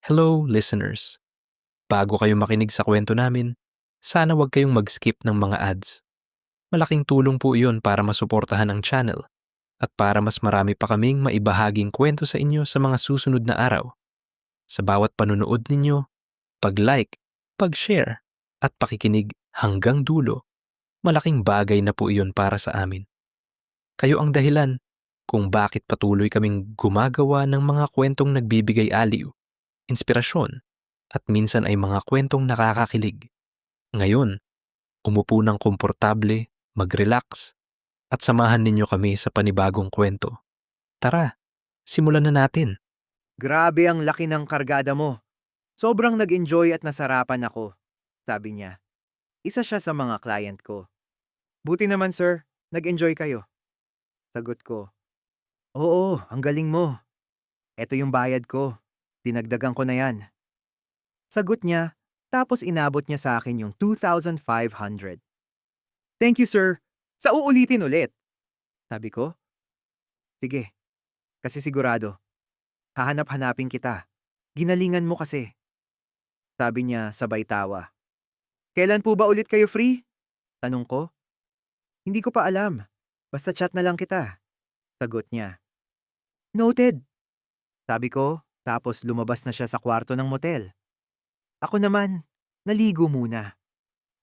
Hello, listeners. Bago kayo makinig sa kwento namin, sana wag kayong mag-skip ng mga ads. Malaking tulong po iyon para masuportahan ang channel at para mas marami pa kaming maibahaging kwento sa inyo sa mga susunod na araw. Sa bawat panunood ninyo, pag-like, pag-share, at pakikinig hanggang dulo, malaking bagay na po iyon para sa amin. Kayo ang dahilan kung bakit patuloy kaming gumagawa ng mga kwentong nagbibigay aliw, inspirasyon, at minsan ay mga kwentong nakakakilig. Ngayon, umupo ng komportable, mag-relax, at samahan ninyo kami sa panibagong kwento. Tara, simulan na natin. Grabe ang laki ng kargada mo. Sobrang nag-enjoy at nasarapan ako, sabi niya. Isa siya sa mga client ko. Buti naman sir, nag-enjoy kayo. Sagot ko, oo, ang galing mo. Eto yung bayad ko. Dinagdagan ko na yan. Sagot niya, tapos inabot niya sa akin yung 2,500. Thank you sir. Sa uulitin ulit. Sabi ko, sige, kasi sigurado. Hahanap-hanapin kita. Ginalingan mo kasi. Sabi niya sabay tawa. Kailan po ba ulit kayo free? Tanong ko. Hindi ko pa alam. Basta chat na lang kita. Sagot niya. Noted. Sabi ko, tapos lumabas na siya sa kwarto ng motel. Ako naman, naligo muna.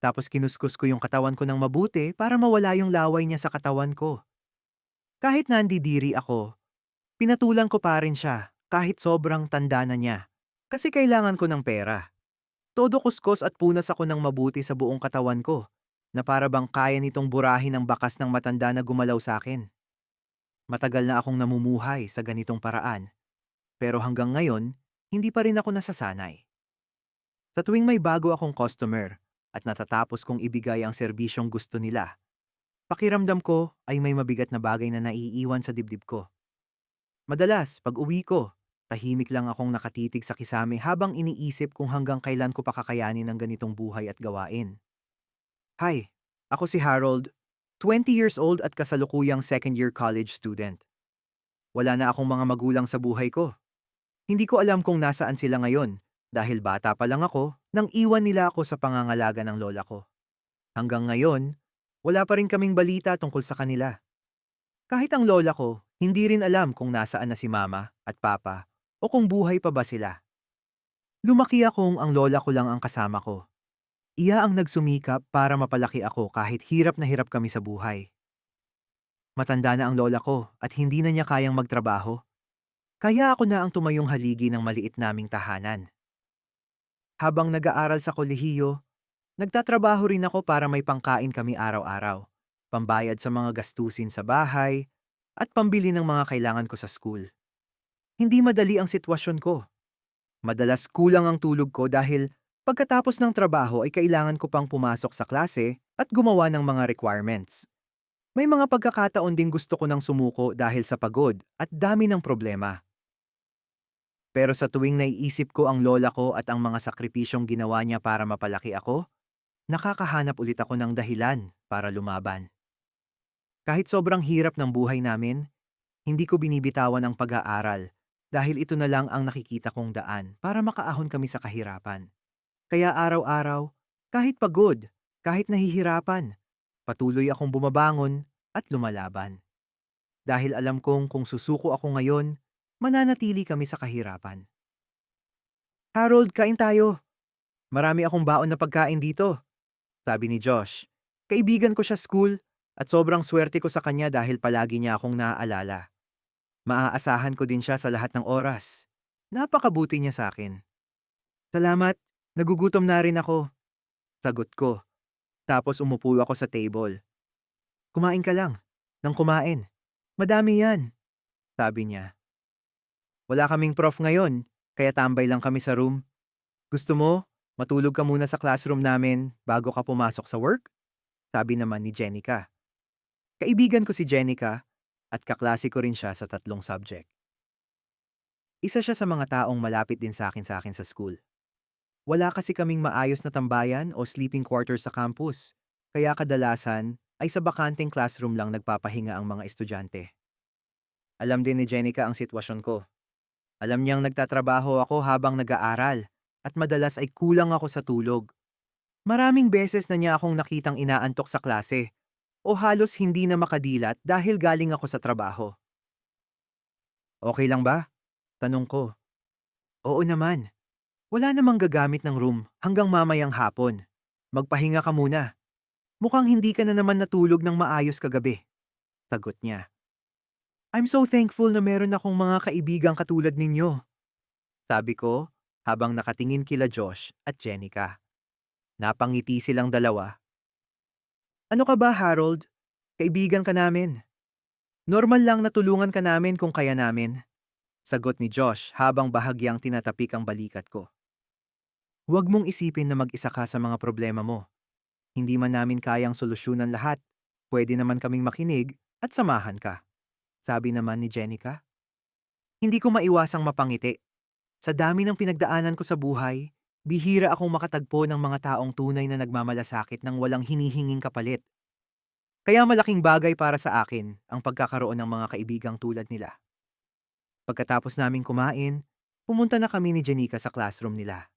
Tapos kinuskus ko yung katawan ko ng mabuti para mawala yung laway niya sa katawan ko. Kahit nandidiri ako, pinatulan ko pa rin siya kahit sobrang tanda na niya. Kasi kailangan ko ng pera. Todo kuskos at punas ako ng mabuti sa buong katawan ko na para bang kaya nitong burahin ang bakas ng matanda na gumalaw sa akin. Matagal na akong namumuhay sa ganitong paraan, pero hanggang ngayon, hindi pa rin ako nasasanay. Sa tuwing may bago akong customer at natatapos kong ibigay ang serbisyong gusto nila, pakiramdam ko ay may mabigat na bagay na naiiwan sa dibdib ko. Madalas, pag uwi ko, tahimik lang akong nakatitig sa kisame habang iniisip kung hanggang kailan ko pa kakayanin ang ganitong buhay at gawain. Hi, ako si Harold, 20 years old at kasalukuyang second-year college student. Wala na akong mga magulang sa buhay ko. Hindi ko alam kung nasaan sila ngayon dahil bata pa lang ako nang iwan nila ako sa pangangalaga ng lola ko. Hanggang ngayon, wala pa rin kaming balita tungkol sa kanila. Kahit ang lola ko, hindi rin alam kung nasaan na si mama at papa o kung buhay pa ba sila. Lumaki akong ang lola ko lang ang kasama ko. Iya ang nagsumikap para mapalaki ako kahit hirap na hirap kami sa buhay. Matanda na ang lola ko at hindi na niya kayang magtrabaho. Kaya ako na ang tumayong haligi ng maliit naming tahanan. Habang nag-aaral sa kolehiyo, nagtatrabaho rin ako para may pangkain kami araw-araw, pambayad sa mga gastusin sa bahay, at pambili ng mga kailangan ko sa school. Hindi madali ang sitwasyon ko. Madalas kulang ang tulog ko dahil pagkatapos ng trabaho ay kailangan ko pang pumasok sa klase at gumawa ng mga requirements. May mga pagkakataon ding gusto ko nang sumuko dahil sa pagod at dami ng problema. Pero sa tuwing naiisip ko ang lola ko at ang mga sakripisyong ginawa niya para mapalaki ako, nakakahanap ulit ako ng dahilan para lumaban. Kahit sobrang hirap ng buhay namin, hindi ko binibitawan ang pag-aaral dahil ito na lang ang nakikita kong daan para makaahon kami sa kahirapan. Kaya araw-araw, kahit pagod, kahit nahihirapan, patuloy akong bumabangon at lumalaban. Dahil alam kong kung susuko ako ngayon, mananatili kami sa kahirapan. Harold, kain tayo. Marami akong baon na pagkain dito, sabi ni Josh. Kaibigan ko siya school at sobrang swerte ko sa kanya dahil palagi niya akong naaalala. Maaasahan ko din siya sa lahat ng oras. Napakabuti niya sa akin. Salamat, nagugutom na rin ako, sagot ko. Tapos umupo ako sa table. Kumain ka lang, nang kumain. Madami yan, sabi niya. Wala kaming prof ngayon, kaya tambay lang kami sa room. Gusto mo, matulog ka muna sa classroom namin bago ka pumasok sa work? Sabi naman ni Jenica. Kaibigan ko si Jenica at kaklase ko rin siya sa 3 subject. Isa siya sa mga taong malapit din sa akin sa school. Wala kasi kaming maayos na tambayan o sleeping quarters sa campus, kaya kadalasan ay sa bakanteng classroom lang nagpapahinga ang mga estudyante. Alam din ni Jenica ang sitwasyon ko. Alam niyang nagtatrabaho ako habang nag-aaral at madalas ay kulang ako sa tulog. Maraming beses na niya akong nakitang inaantok sa klase o halos hindi na makadilat dahil galing ako sa trabaho. Okay lang ba? Tanong ko. Oo naman. Wala namang gagamit ng room hanggang mamayang hapon. Magpahinga ka muna. Mukhang hindi ka na naman natulog ng maayos kagabi. Sagot niya. I'm so thankful na meron akong mga kaibigang katulad ninyo. Sabi ko habang nakatingin kila Josh at Jenica. Napangiti silang dalawa. Ano ka ba, Harold? Kaibigan ka namin. Normal lang na tulungan ka namin kung kaya namin. Sagot ni Josh habang bahagyang tinatapik ang balikat ko. Huwag mong isipin na mag-isa ka sa mga problema mo. Hindi man namin kayang solusyonan lahat. Pwede naman kaming makinig at samahan ka. Sabi naman ni Jenica. Hindi ko maiwasang mapangiti. Sa dami ng pinagdaanan ko sa buhay, bihira akong makatagpo ng mga taong tunay na nagmamalasakit ng walang hinihinging kapalit. Kaya malaking bagay para sa akin ang pagkakaroon ng mga kaibigang tulad nila. Pagkatapos naming kumain, pumunta na kami ni Jenica sa classroom nila.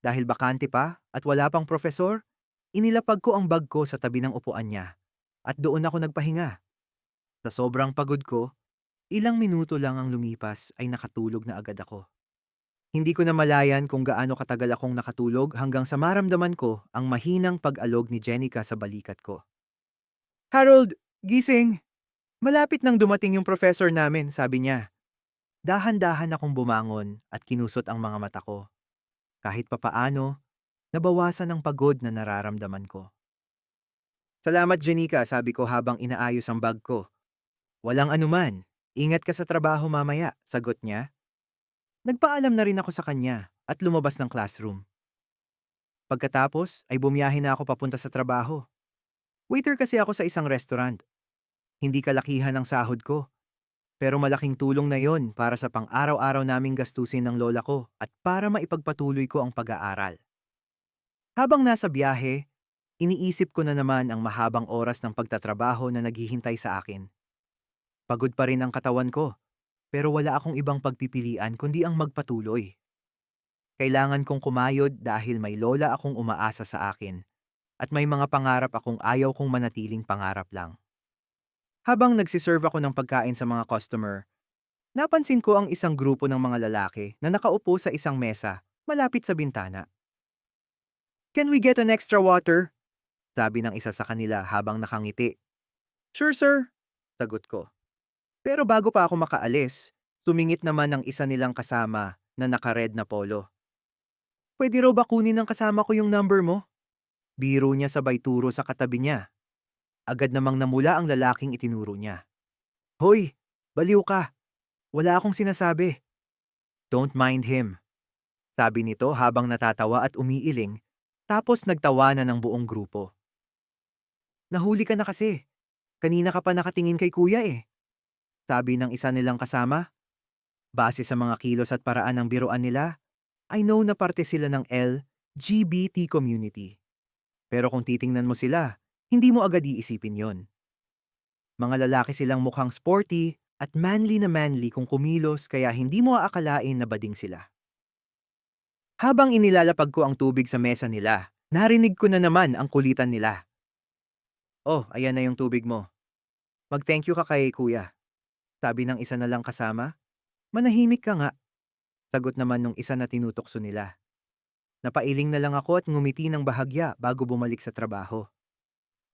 Dahil bakante pa at wala pang profesor, inilapag ko ang bag ko sa tabi ng upuan niya at doon ako nagpahinga. Sa sobrang pagod ko, ilang minuto lang ang lumipas ay nakatulog na agad ako. Hindi ko na malayan kung gaano katagal akong nakatulog hanggang sa maramdaman ko ang mahinang pag-alog ni Jenica sa balikat ko. Harold, gising! Malapit nang dumating yung professor namin, sabi niya. Dahan-dahan akong bumangon at kinusot ang mga mata ko. Kahit papaano, nabawasan ang pagod na nararamdaman ko. Salamat, Jenica, sabi ko habang inaayos ang bag ko. Walang anuman. Ingat ka sa trabaho mamaya, sagot niya. Nagpaalam na rin ako sa kanya at lumabas ng classroom. Pagkatapos ay bumiyahe na ako papunta sa trabaho. Waiter kasi ako sa isang restaurant. Hindi kalakihan ang sahod ko. Pero malaking tulong na yon para sa pang-araw-araw naming gastusin ng lola ko at para maipagpatuloy ko ang pag-aaral. Habang nasa biyahe, iniisip ko na naman ang mahabang oras ng pagtatrabaho na naghihintay sa akin. Pagod pa rin ang katawan ko, pero wala akong ibang pagpipilian kundi ang magpatuloy. Kailangan kong kumayod dahil may lola akong umaasa sa akin at may mga pangarap akong ayaw kong manatiling pangarap lang. Habang nagsiserve ako ng pagkain sa mga customer, napansin ko ang isang grupo ng mga lalaki na nakaupo sa isang mesa malapit sa bintana. Can we get an extra water? Sabi ng isa sa kanila habang nakangiti. Sure sir, sagot ko. Pero bago pa ako makaalis, sumingit naman ang isa nilang kasama na naka-red na polo. Pwede raw ba kunin ng kasama ko yung number mo? Biro niya sabay turo sa katabi niya. Agad namang namula ang lalaking itinuro niya. Hoy, baliw ka. Wala akong sinasabi. Don't mind him. Sabi nito habang natatawa at umiiling, tapos nagtawanan ng buong grupo. Nahuli ka na kasi. Kanina ka pa nakatingin kay kuya eh. Sabi ng isa nilang kasama. Base sa mga kilos at paraan ng biruan nila, I know na parte sila ng LGBT community. Pero kung titingnan mo sila, hindi mo agad iisipin yon. Mga lalaki silang mukhang sporty at manly na manly kung kumilos kaya hindi mo aakalain na bading sila. Habang inilalapag ko ang tubig sa mesa nila, narinig ko na naman ang kulitan nila. Oh, ayan na yung tubig mo. Mag-thank you ka kay kuya. Sabi ng isa na lang kasama. Manahimik ka nga. Sagot naman nung isa na tinutokso nila. Napailing na lang ako at ngumiti ng bahagya bago bumalik sa trabaho.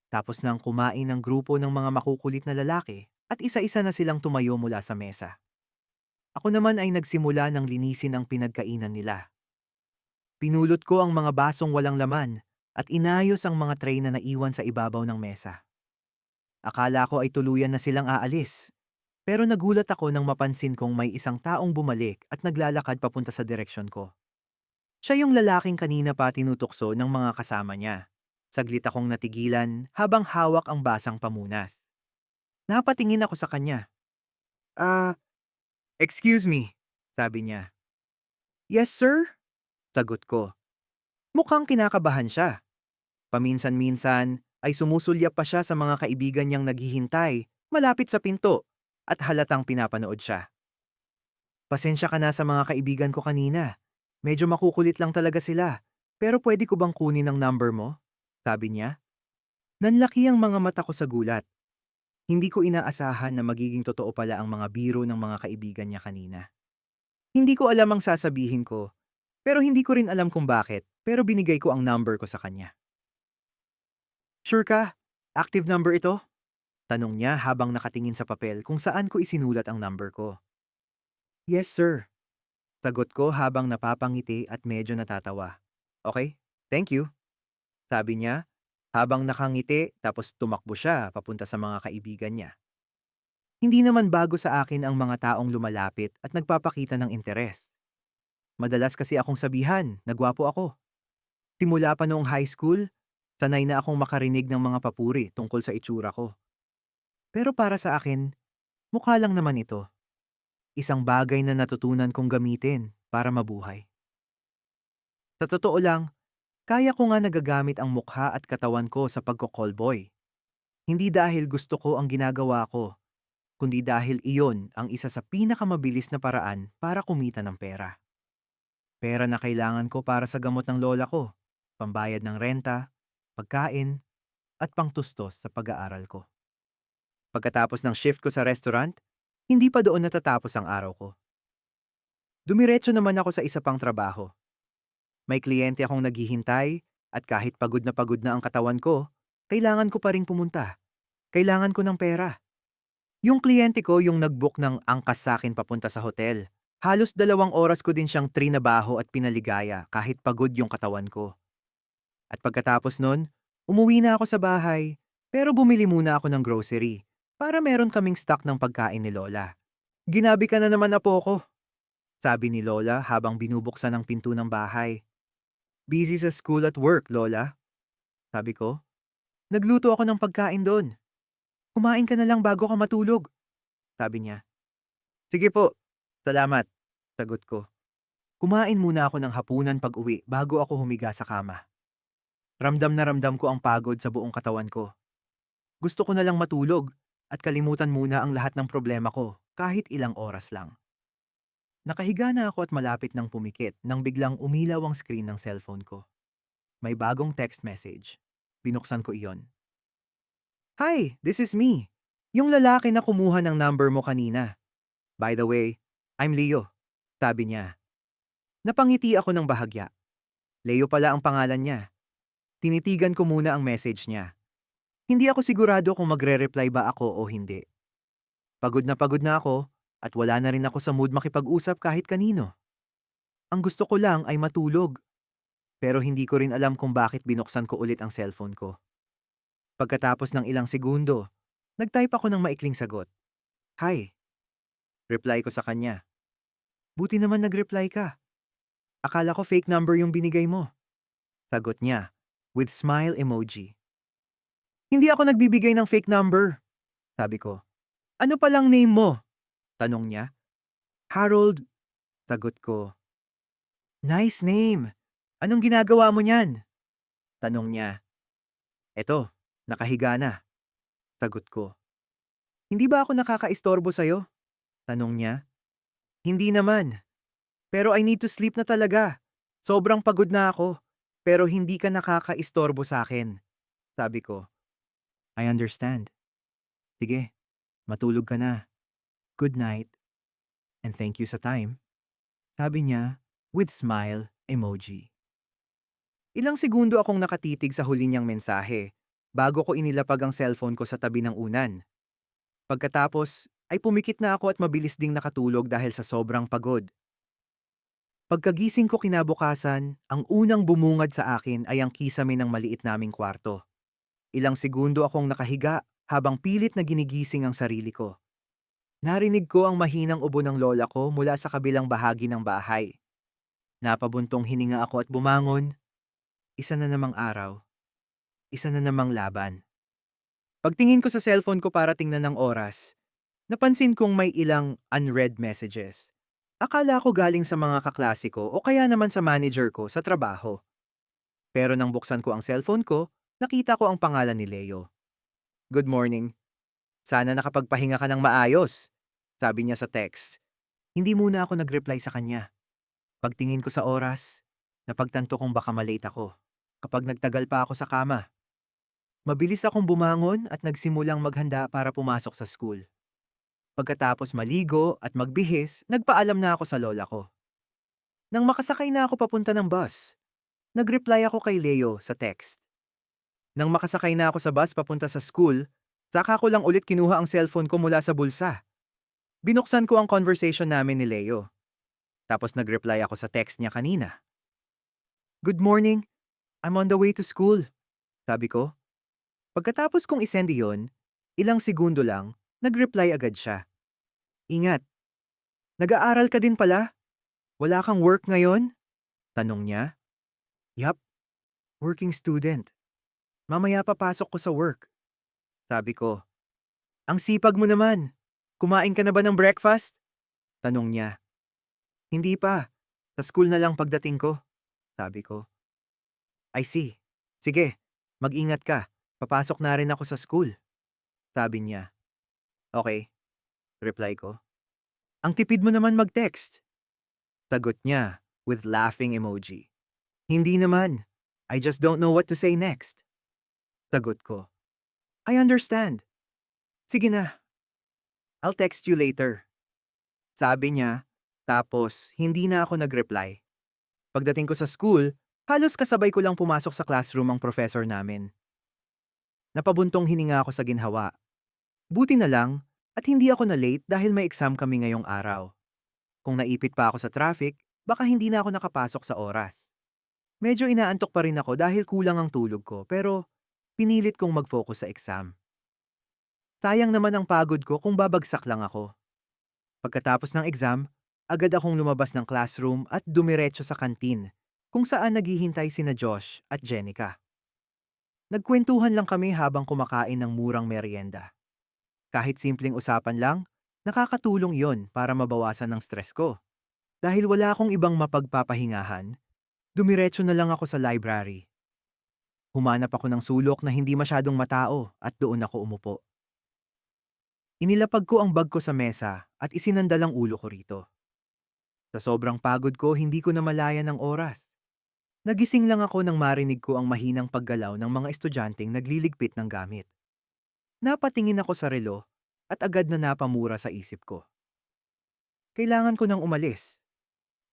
Tapos nang kumain ng grupo ng mga makukulit na lalaki at isa-isa na silang tumayo mula sa mesa. Ako naman ay nagsimula ng linisin ang pinagkainan nila. Pinulot ko ang mga basong walang laman at inayos ang mga tray na naiwan sa ibabaw ng mesa. Akala ko ay tuluyan na silang aalis. Pero nagulat ako nang mapansin kong may isang taong bumalik at naglalakad papunta sa direksyon ko. Siya yung lalaking kanina pa tinutokso ng mga kasama niya. Saglit akong natigilan habang hawak ang basang pamunas. Napatingin ako sa kanya. Excuse me, sabi niya. Yes, sir? Sagot ko. Mukhang kinakabahan siya. Paminsan-minsan ay sumusulyap pa siya sa mga kaibigan niyang naghihintay malapit sa pinto at halatang pinapanood siya. Pasensya ka na sa mga kaibigan ko kanina. Medyo makukulit lang talaga sila. Pero pwede ko bang kunin ang number mo? Sabi niya. Nanlaki ang mga mata ko sa gulat. Hindi ko inaasahan na magiging totoo pala ang mga biro ng mga kaibigan niya kanina. Hindi ko alam ang sasabihin ko, pero hindi ko rin alam kung bakit, pero binigay ko ang number ko sa kanya. Sure ka? Active number ito? Tanong niya habang nakatingin sa papel kung saan ko isinulat ang number ko. Yes, sir. Sagot ko habang napapangiti at medyo natatawa. Okay, thank you. Sabi niya habang nakangiti tapos tumakbo siya papunta sa mga kaibigan niya. Hindi naman bago sa akin ang mga taong lumalapit at nagpapakita ng interes. Madalas kasi akong sabihan, nagwapo ako. Simula pa noong high school, sanay na akong makarinig ng mga papuri tungkol sa itsura ko. Pero para sa akin, mukha lang naman ito. Isang bagay na natutunan kong gamitin para mabuhay. Sa totoo lang, kaya ko nga nagagamit ang mukha at katawan ko sa pagko-callboy. Hindi dahil gusto ko ang ginagawa ko, kundi dahil iyon ang isa sa pinakamabilis na paraan para kumita ng pera. Pera na kailangan ko para sa gamot ng lola ko, pambayad ng renta, pagkain, at pangtustos sa pag-aaral ko. Pagkatapos ng shift ko sa restaurant, hindi pa doon natatapos ang araw ko. Dumiretso naman ako sa isa pang trabaho. May kliyente akong naghihintay at kahit pagod na ang katawan ko, kailangan ko pa ring pumunta. Kailangan ko ng pera. Yung kliyente ko yung nag-book ng angkas sa akin papunta sa hotel. Halos 2 oras ko din siyang trinabaho at pinaligaya kahit pagod yung katawan ko. At pagkatapos nun, umuwi na ako sa bahay, pero bumili muna ako ng grocery para meron kaming stock ng pagkain ni Lola. Ginabi ka na naman na po ko, sabi ni Lola habang binubuksan ang pinto ng bahay. Busy sa school at work, Lola. Sabi ko, nagluto ako ng pagkain doon. Kumain ka na lang bago ka matulog, sabi niya. Sige po, salamat, sagot ko. Kumain muna ako ng hapunan pag-uwi bago ako humiga sa kama. Ramdam na ramdam ko ang pagod sa buong katawan ko. Gusto ko na lang matulog at kalimutan muna ang lahat ng problema ko kahit ilang oras lang. Nakahiga na ako at malapit ng pumikit nang biglang umilaw ang screen ng cellphone ko. May bagong text message. Binuksan ko iyon. Hi, this is me. Yung lalaki na kumuha ng number mo kanina. By the way, I'm Leo, sabi niya. Napangiti ako ng bahagya. Leo pala ang pangalan niya. Tinitigan ko muna ang message niya. Hindi ako sigurado kung magre-reply ba ako o hindi. Pagod na ako at wala na rin ako sa mood makipag-usap kahit kanino. Ang gusto ko lang ay matulog. Pero hindi ko rin alam kung bakit binuksan ko ulit ang cellphone ko. Pagkatapos ng ilang segundo, nag-type ako ng maikling sagot. Hi. Reply ko sa kanya. Buti naman nag-reply ka. Akala ko fake number yung binigay mo. Sagot niya, with smile emoji. Hindi ako nagbibigay ng fake number, sabi ko. Ano palang name mo? Tanong niya. Harold, sagot ko. Nice name. Anong ginagawa mo niyan? Tanong niya. Eto, nakahiga na. Sagot ko. Hindi ba ako nakakaistorbo sa'yo? Tanong niya. Hindi naman. Pero I need to sleep na talaga. Sobrang pagod na ako. Pero hindi ka nakakaistorbo sa akin. Sabi ko. I understand. Sige, matulog ka na. Good night. And thank you sa time. Sabi niya with smile emoji. Ilang segundo akong nakatitig sa huli niyang mensahe bago ko inilapag ang cellphone ko sa tabi ng unan. Pagkatapos ay pumikit na ako at mabilis ding nakatulog dahil sa sobrang pagod. Pagkagising ko kinabukasan, ang unang bumungad sa akin ay ang kisame ng maliit naming kwarto. Ilang segundo akong nakahiga habang pilit na ginigising ang sarili ko. Narinig ko ang mahinang ubo ng lola ko mula sa kabilang bahagi ng bahay. Napabuntong hininga ako at bumangon. Isa na namang araw. Isa na namang laban. Pagtingin ko sa cellphone ko para tingnan ng oras, napansin kong may ilang unread messages. Akala ko galing sa mga kaklase ko o kaya naman sa manager ko sa trabaho. Pero nang buksan ko ang cellphone ko, nakita ko ang pangalan ni Leo. Good morning. Sana nakapagpahinga ka ng maayos, sabi niya sa text. Hindi muna ako nag-reply sa kanya. Pagtingin ko sa oras, napagtanto kong baka malate ako. Kapag nagtagal pa ako sa kama, mabilis akong bumangon at nagsimulang maghanda para pumasok sa school. Pagkatapos maligo at magbihis, nagpaalam na ako sa lola ko. Nang makasakay na ako papunta ng bus, nag-reply ako kay Leo sa text. Nang makasakay na ako sa bus papunta sa school, saka ko lang ulit kinuha ang cellphone ko mula sa bulsa. Binuksan ko ang conversation namin ni Leo. Tapos nag-reply ako sa text niya kanina. Good morning, I'm on the way to school, sabi ko. Pagkatapos kong isend iyon, ilang segundo lang, nag-reply agad siya. Ingat, nag-aaral ka din pala? Wala kang work ngayon? Tanong niya. Yup, working student. Mamaya papasok ko sa work. Sabi ko. Ang sipag mo naman. Kumain ka na ba ng breakfast? Tanong niya. Hindi pa. Sa school na lang pagdating ko. Sabi ko. I see. Sige, mag-ingat ka. Papasok na rin ako sa school. Sabi niya. Okay, reply ko. Ang tipid mo naman mag-text. Sagot niya with laughing emoji. Hindi naman. I just don't know what to say next. Sagot ko. I understand. Sige na. I'll text you later. Sabi niya, tapos hindi na ako nag-reply. Pagdating ko sa school, halos kasabay ko lang pumasok sa classroom ang professor namin. Napabuntong hininga ako sa ginhawa. Buti na lang at hindi ako na late dahil may exam kami ngayong araw. Kung naipit pa ako sa traffic, baka hindi na ako nakapasok sa oras. Medyo inaantok pa rin ako dahil kulang ang tulog ko pero pinilit kong mag-focus sa exam. Sayang naman ang pagod ko kung babagsak lang ako. Pagkatapos ng exam, agad akong lumabas ng classroom at dumiretso sa kantin kung saan naghihintay sina Josh at Jenica. Nagkwentuhan lang kami habang kumakain ng murang merienda. Kahit simpleng usapan lang, nakakatulong yon para mabawasan ng stress ko. Dahil wala akong ibang mapagpapahingahan, dumiretso na lang ako sa library. Humanap ako ng sulok na hindi masyadong matao at doon ako umupo. Inilapag ko ang bag ko sa mesa at isinandal ang ulo ko rito. Sa sobrang pagod ko, hindi ko namalayan ang oras. Nagising lang ako nang marinig ko ang mahinang paggalaw ng mga estudyanteng nagliligpit ng gamit. Napatingin ako sa relo at agad na napamura sa isip ko. Kailangan ko nang umalis.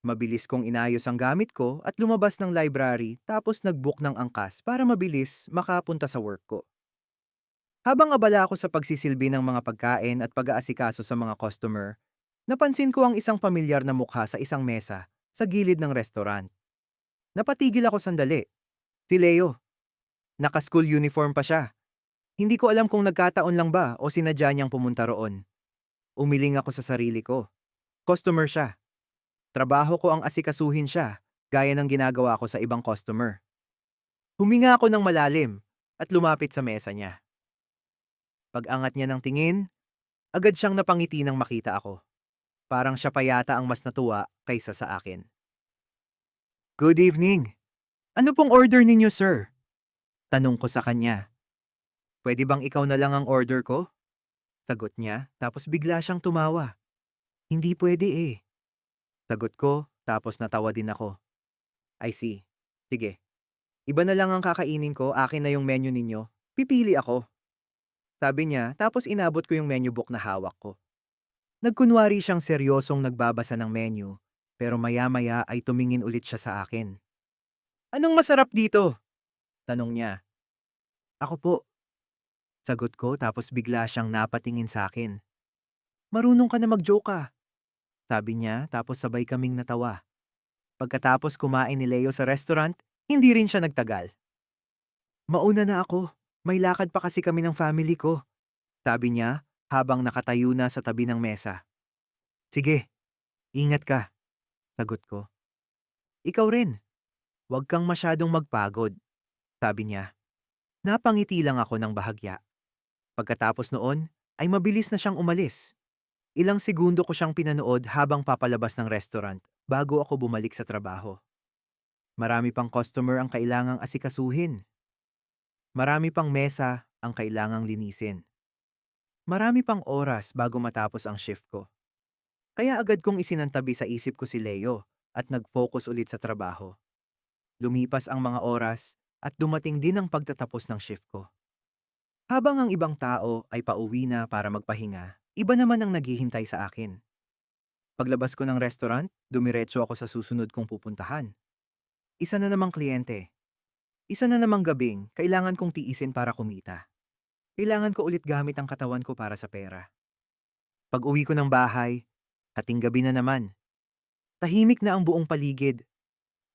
Mabilis kong inayos ang gamit ko at lumabas ng library tapos nag-book ng angkas para mabilis makapunta sa work ko. Habang abala ako sa pagsisilbi ng mga pagkain at pag-aasikaso sa mga customer, napansin ko ang isang pamilyar na mukha sa isang mesa sa gilid ng restaurant. Napatigil ako sandali. Si Leo. Naka-school uniform pa siya. Hindi ko alam kung nagkataon lang ba o sinadya niyang pumunta roon. Umiling ako sa sarili ko. Customer siya. Trabaho ko ang asikasuhin siya, gaya ng ginagawa ko sa ibang customer. Huminga ako ng malalim at lumapit sa mesa niya. Pag-angat niya ng tingin, agad siyang napangiti nang makita ako. Parang siya pa yata ang mas natuwa kaysa sa akin. Good evening. Ano pong order ninyo, sir? Tanong ko sa kanya. Pwede bang ikaw na lang ang order ko? Sagot niya, tapos bigla siyang tumawa. Hindi pwede eh. Sagot ko, tapos natawa din ako. I see. Sige. Iba na lang ang kakainin ko, akin na yung menu ninyo. Pipili ako. Sabi niya, tapos inabot ko yung menu book na hawak ko. Nagkunwari siyang seryosong nagbabasa ng menu, pero maya-maya ay tumingin ulit siya sa akin. Anong masarap dito? Tanong niya. Ako po. Sagot ko tapos bigla siyang napatingin sa akin. Marunong ka na mag-joke ah. Sabi niya tapos sabay kaming natawa. Pagkatapos kumain ni Leo sa restaurant, hindi rin siya nagtagal. Mauna na ako. May lakad pa kasi kami ng family ko. Sabi niya habang nakatayo na sa tabi ng mesa. Sige, ingat ka. Sagot ko. Ikaw rin. Huwag kang masyadong magpagod. Sabi niya. Napangiti lang ako ng bahagya. Pagkatapos noon, ay mabilis na siyang umalis. Ilang segundo ko siyang pinanood habang papalabas ng restaurant bago ako bumalik sa trabaho. Marami pang customer ang kailangang asikasuhin. Marami pang mesa ang kailangang linisin. Marami pang oras bago matapos ang shift ko. Kaya agad kong isinantabi sa isip ko si Leo at nag-focus ulit sa trabaho. Lumipas ang mga oras at dumating din ang pagtatapos ng shift ko. Habang ang ibang tao ay pauwi na para magpahinga, iba naman ang naghihintay sa akin. Paglabas ko ng restaurant, dumiretso ako sa susunod kong pupuntahan. Isa na namang kliyente. Isa na namang gabing kailangan kong tiisin para kumita. Kailangan ko ulit gamit ang katawan ko para sa pera. Pag uwi ko ng bahay, hating gabi na naman. Tahimik na ang buong paligid.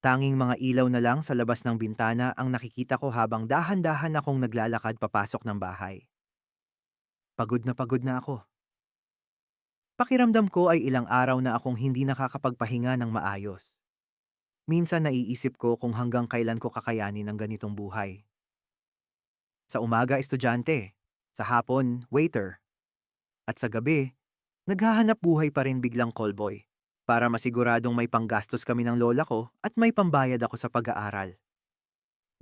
Tanging mga ilaw na lang sa labas ng bintana ang nakikita ko habang dahan-dahan akong naglalakad papasok ng bahay. Pagod na ako. Pakiramdam ko ay ilang araw na akong hindi nakakapagpahinga ng maayos. Minsan naiisip ko kung hanggang kailan ko kakayanin ang ganitong buhay. Sa umaga estudyante, sa hapon waiter, at sa gabi, naghahanap buhay pa rin biglang callboy para masiguradong may panggastos kami ng lola ko at may pambayad ako sa pag-aaral.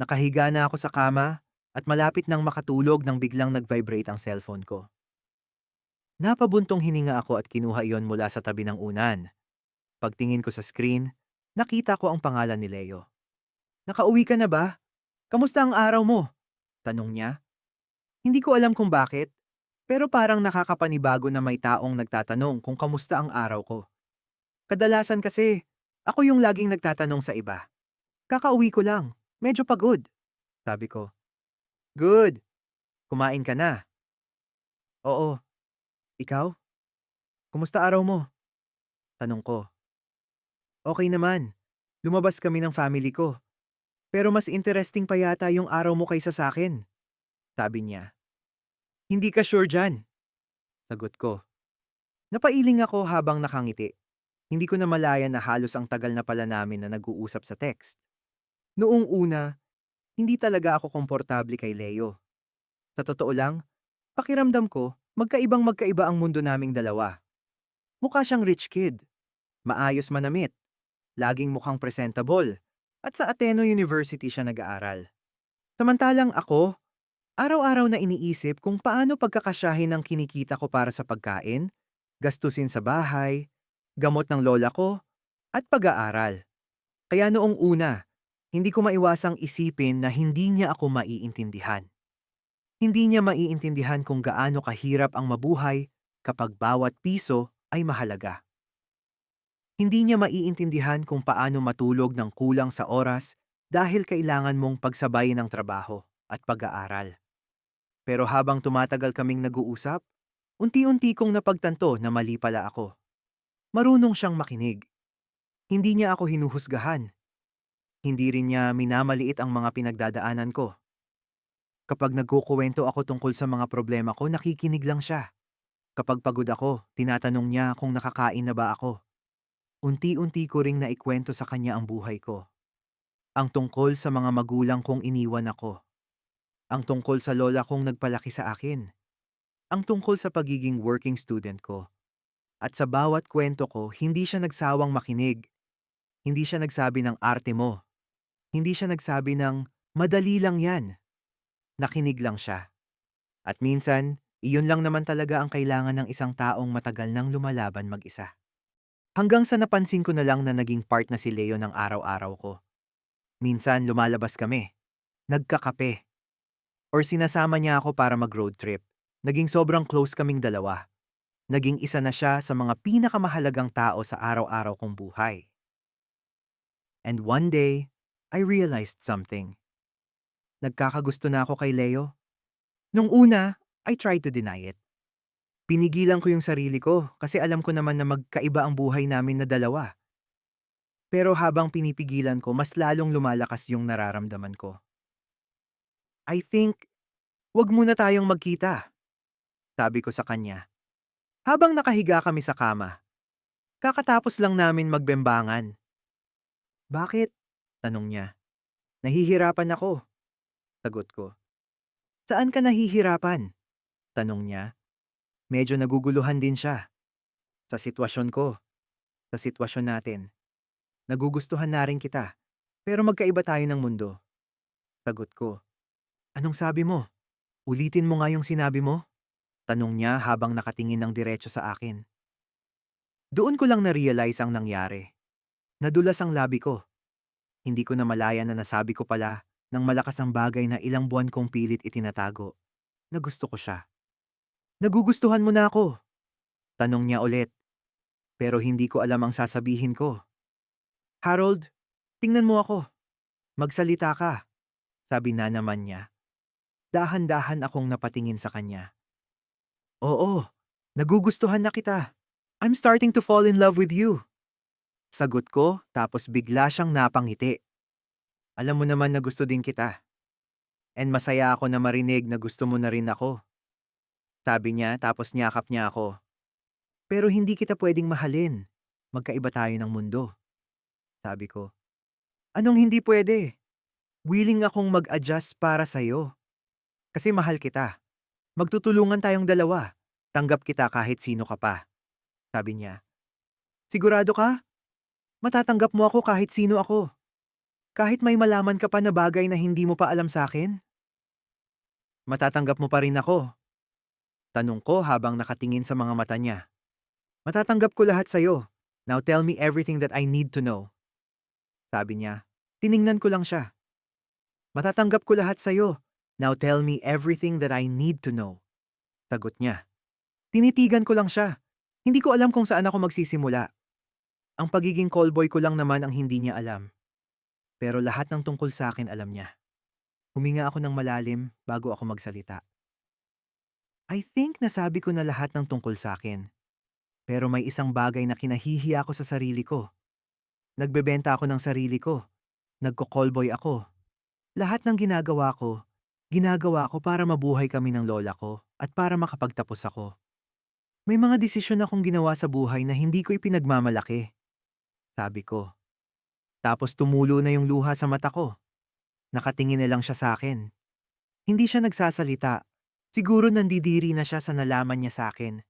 Nakahiga na ako sa kama at malapit nang makatulog nang biglang nag-vibrate ang cellphone ko. Napabuntong hininga ako at kinuha iyon mula sa tabi ng unan. Pagtingin ko sa screen, nakita ko ang pangalan ni Leo. "Nakauwi ka na ba? Kamusta ang araw mo?" tanong niya. Hindi ko alam kung bakit, pero parang nakakapanibago na may taong nagtatanong kung kamusta ang araw ko. Kadalasan kasi, ako yung laging nagtatanong sa iba. "Kakauwi ko lang, medyo pagod," sabi ko. "Good. Kumain ka na?" "Oo. Ikaw? Kumusta araw mo?" tanong ko. "Okay naman. Lumabas kami ng family ko. Pero mas interesting pa yata yung araw mo kaysa sa akin," sabi niya. "Hindi ka sure dyan," sagot ko. Napailing ako habang nakangiti. Hindi ko na malaya na halos ang tagal na pala namin na nag-uusap sa text. Noong una, hindi talaga ako komportable kay Leo. Sa totoo lang, pakiramdam ko, magkaiba ang mundo naming dalawa. Mukha siyang rich kid, maayos manamit, laging mukhang presentable, at sa Ateneo University siya nag-aaral. Samantalang ako, araw-araw na iniisip kung paano pagkakasyahin ang kinikita ko para sa pagkain, gastusin sa bahay, gamot ng lola ko, at pag-aaral. Kaya noong una, hindi ko maiwasang isipin na hindi niya ako maiintindihan. Hindi niya maiintindihan kung gaano kahirap ang mabuhay kapag bawat piso ay mahalaga. Hindi niya maiintindihan kung paano matulog ng kulang sa oras dahil kailangan mong pagsabayin ang trabaho at pag-aaral. Pero habang tumatagal kaming nag-uusap, unti-unti kong napagtanto na mali pala ako. Marunong siyang makinig. Hindi niya ako hinuhusgahan. Hindi rin niya minamaliit ang mga pinagdadaanan ko. Kapag nagkukuwento ako tungkol sa mga problema ko, nakikinig lang siya. Kapag pagod ako, tinatanong niya kung nakakain na ba ako. Unti-unti ko ring naikwento sa kanya ang buhay ko. Ang tungkol sa mga magulang kong iniwan ako. Ang tungkol sa lola kong nagpalaki sa akin. Ang tungkol sa pagiging working student ko. At sa bawat kwento ko, hindi siya nagsawang makinig. Hindi siya nagsabi ng arte mo. Hindi siya nagsabi ng madali lang yan. Nakinig lang siya. At minsan, iyon lang naman talaga ang kailangan ng isang taong matagal nang lumalaban mag-isa. Hanggang sa napansin ko na lang na naging part na si Leo ng araw-araw ko. Minsan lumalabas kami, nagkakape, or sinasama niya ako para mag-road trip. Naging sobrang close kaming dalawa. Naging isa na siya sa mga pinakamahalagang tao sa araw-araw kong buhay. And one day, I realized something. Nagkakagusto na ako kay Leo. Nung una, I tried to deny it. Pinigilan ko yung sarili ko kasi alam ko naman na magkaiba ang buhay namin na dalawa. Pero habang pinipigilan ko, mas lalong lumalakas yung nararamdaman ko. "I think, wag muna tayong magkita," sabi ko sa kanya. Habang nakahiga kami sa kama, kakatapos lang namin magbembangan. "Bakit?" tanong niya. "Nahihirapan ako," sagot ko. "Saan ka nahihirapan?" tanong niya. Medyo naguguluhan din siya. "Sa sitwasyon ko, sa sitwasyon natin. Nagugustuhan na rin kita, pero magkaiba tayo ng mundo." Sagot ko. "Anong sabi mo? Ulitin mo nga yung sinabi mo?" tanong niya habang nakatingin ng diretso sa akin. Doon ko lang na-realize ang nangyari. Nadulas ang labi ko. Hindi ko na malaya na nasabi ko pala ng malakas ang bagay na ilang buwan kong pilit itinatago na gusto ko siya. Nagugustuhan mo na ako? Tanong niya ulit, pero hindi ko alam ang sasabihin ko. Harold, tingnan mo ako. Magsalita ka, sabi na naman niya. Dahan-dahan akong napatingin sa kanya. Oo, nagugustuhan na kita. I'm starting to fall in love with you. Sagot ko tapos bigla siyang napangiti. Alam mo naman na gusto din kita. And masaya ako na marinig na gusto mo na rin ako. Sabi niya tapos niyakap niya ako. Pero hindi kita pwedeng mahalin. Magkaiba tayo ng mundo. Sabi ko. Anong hindi pwede? Willing akong mag-adjust para sa'yo. Kasi mahal kita. Magtutulungan tayong dalawa. Tanggap kita kahit sino ka pa. Sabi niya. Sigurado ka? Matatanggap mo ako kahit sino ako. Kahit may malaman ka pa na bagay na hindi mo pa alam sa akin? Matatanggap mo pa rin ako. Tanong ko habang nakatingin sa mga mata niya. Matatanggap ko lahat sa'yo. Now tell me everything that I need to know. Sabi niya. Tiningnan ko lang siya. Matatanggap ko lahat sa'yo. Now tell me everything that I need to know. Sagot niya. Tinitigan ko lang siya. Hindi ko alam kung saan ako magsisimula. Ang pagiging callboy ko lang naman ang hindi niya alam. Pero lahat ng tungkol sa akin alam niya. Huminga ako ng malalim bago ako magsalita. I think nasabi ko na lahat ng tungkol sa akin. Pero may isang bagay na kinahihiya ko sa sarili ko. Nagbebenta ako ng sarili ko. Nagko-callboy ako. Lahat ng ginagawa ko para mabuhay kami ng lola ko at para makapagtapos ako. May mga desisyon akong ginawa sa buhay na hindi ko ipinagmamalaki. Sabi ko. Tapos tumulo na yung luha sa mata ko. Nakatingin na lang siya sa akin. Hindi siya nagsasalita. Siguro nandidiri na siya sa nalaman niya sa akin.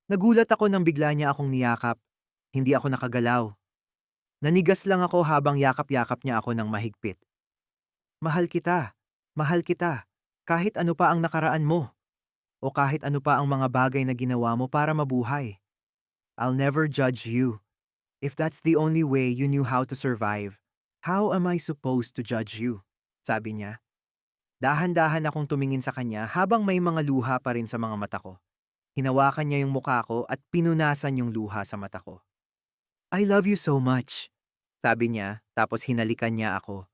Nagulat ako nang bigla niya akong niyakap. Hindi ako nakagalaw. Nanigas lang ako habang yakap-yakap niya ako ng mahigpit. Mahal kita. Mahal kita. Kahit ano pa ang nakaraan mo. O kahit ano pa ang mga bagay na ginawa mo para mabuhay. I'll never judge you. If that's the only way you knew how to survive, how am I supposed to judge you? Sabi niya. Dahan-dahan akong tumingin sa kanya habang may mga luha pa rin sa mga mata ko. Hinawakan niya yung mukha ko at pinunasan yung luha sa mata ko. I love you so much, sabi niya tapos hinalikan niya ako.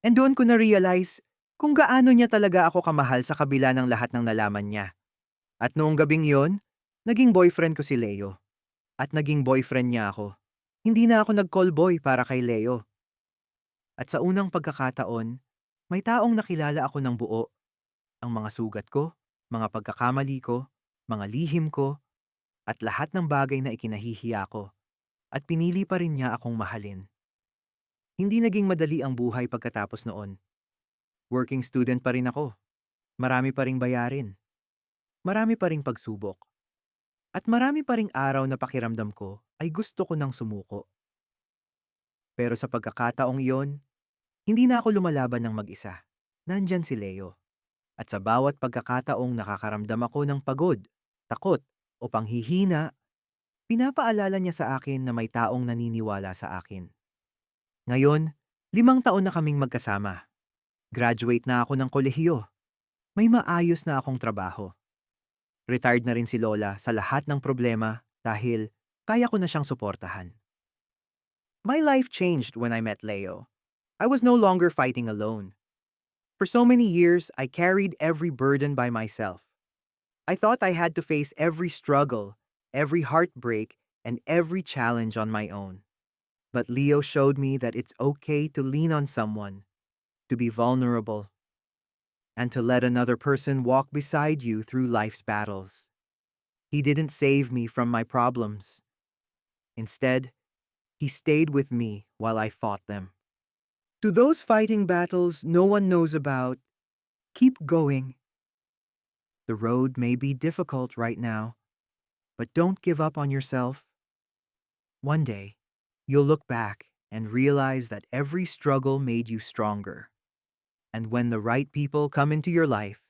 And doon ko na-realize kung gaano niya talaga ako kamahal sa kabila ng lahat ng nalaman niya. At noong gabing yon, naging boyfriend ko si Leo. At naging boyfriend niya ako. Hindi na ako nag-callboy para kay Leo. At sa unang pagkakataon, may taong nakilala ako ng buo. Ang mga sugat ko, mga pagkakamali ko, mga lihim ko, at lahat ng bagay na ikinahihiya ko. At pinili pa rin niya akong mahalin. Hindi naging madali ang buhay pagkatapos noon. Working student pa rin ako. Marami pa ring bayarin. Marami pa ring pagsubok. At marami pa ring araw na pakiramdam ko ay gusto ko nang sumuko. Pero sa pagkakataong iyon, hindi na ako lumalaban ng mag-isa. Nandyan si Leo. At sa bawat pagkakataong nakakaramdam ako ng pagod, takot, o panghihina, pinapaalala niya sa akin na may taong naniniwala sa akin. Ngayon, 5 taon na kaming magkasama. Graduate na ako ng kolehiyo. May maayos na akong trabaho. Retired na rin si Lola sa lahat ng problema dahil kaya ko na siyang suportahan. My life changed when I met Leo. I was no longer fighting alone. For so many years, I carried every burden by myself. I thought I had to face every struggle, every heartbreak, and every challenge on my own. But Leo showed me that it's okay to lean on someone, to be vulnerable, and to let another person walk beside you through life's battles. He didn't save me from my problems. Instead, he stayed with me while I fought them. To those fighting battles no one knows about, keep going. The road may be difficult right now, but don't give up on yourself. One day, you'll look back and realize that every struggle made you stronger. And when the right people come into your life,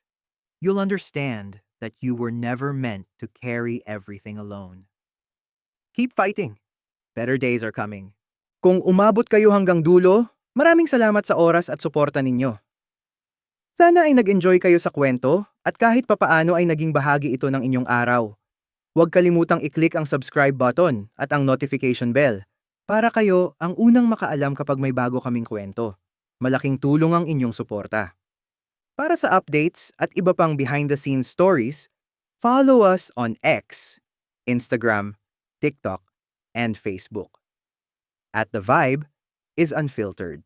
you'll understand that you were never meant to carry everything alone. Keep fighting. Better days are coming. Kung umabot kayo hanggang dulo, maraming salamat sa oras at suporta ninyo. Sana ay nag-enjoy kayo sa kwento at kahit papaano ay naging bahagi ito ng inyong araw. Huwag kalimutang i-click ang subscribe button at ang notification bell para kayo ang unang makaalam kapag may bago kaming kwento. Malaking tulong ang inyong suporta. Para sa updates at iba pang behind-the-scenes stories, follow us on X, Instagram, TikTok, and Facebook. At The Vibe is Unfiltered.